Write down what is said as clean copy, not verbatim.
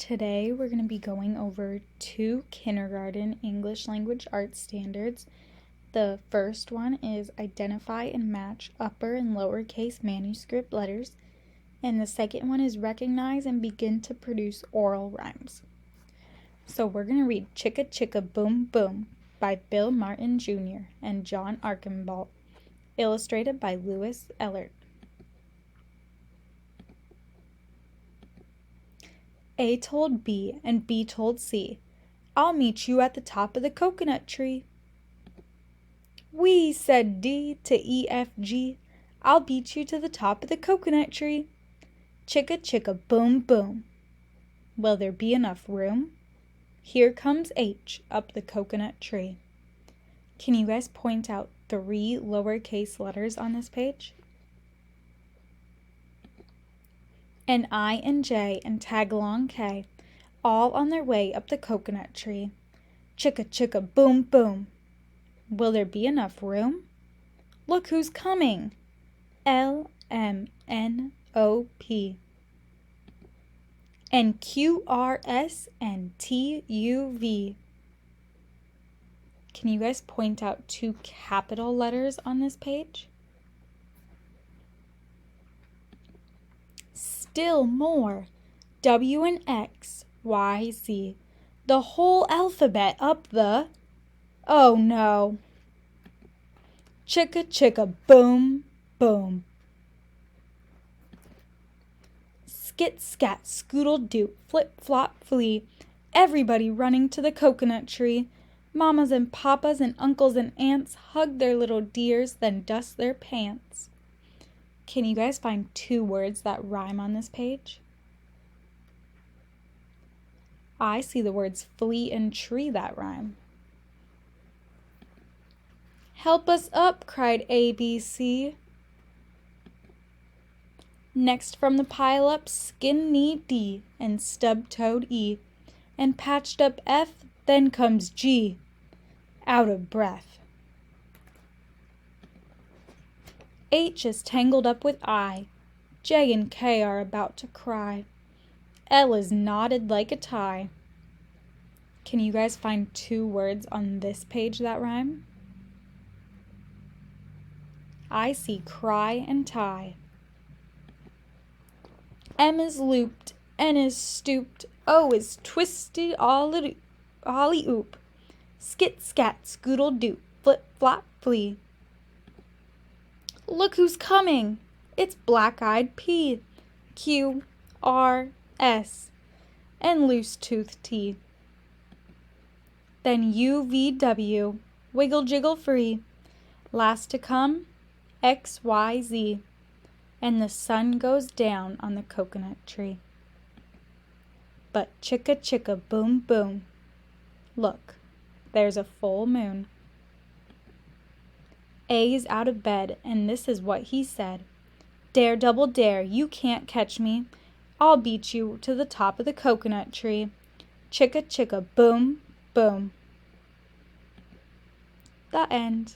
Today we're going to be going over 2 kindergarten English language arts standards. The first one is identify and match upper and lowercase manuscript letters, and the second one is recognize and begin to produce oral rhymes. So we're going to read Chicka Chicka Boom Boom by Bill Martin Jr. and John Archambault, illustrated by Louis Ehlert. A told B and B told C, "I'll meet you at the top of the coconut tree." "We," said D to E, F, G, "I'll beat you to the top of the coconut tree." Chicka chicka boom boom. Will there be enough room? Here comes H up the coconut tree. Can you guys point out 3 lowercase letters on this page? An I and J and tag-along K, all on their way up the coconut tree. Chicka chicka boom boom. Will there be enough room? Look who's coming! L, M, N, O, P. And Q, R, S, and T, U, V. Can you guys point out 2 capital letters on this page? Still more. W and X, Y, Z. The whole alphabet up the... Oh no. Chicka chicka boom boom. Skit scat scoodle doo, flip flop flee. Everybody running to the coconut tree. Mamas and papas and uncles and aunts hug their little dears, then dust their pants. Can you guys find 2 words that rhyme on this page? I see the words flea and tree that rhyme. Help us up, cried A, B, C. Next from the pile up, skin-knee D and stub-toed E, and patched up F, then comes G, out of breath. H is tangled up with I, J and K are about to cry, L is knotted like a tie. Can you guys find 2 words on this page that rhyme? I see cry and tie. M is looped, N is stooped, O is twisted ollie oop. Skit scat scoodle doop, flip flop flee. Look who's coming! It's black-eyed P, Q, R, S, and loose-toothed T. Then U, V, W, wiggle jiggle free. Last to come, X, Y, Z, and the sun goes down on the coconut tree. But chicka chicka boom boom. Look, there's a full moon. A is out of bed, and this is what he said. Dare double dare, you can't catch me. I'll beat you to the top of the coconut tree. Chicka chicka boom boom. The end.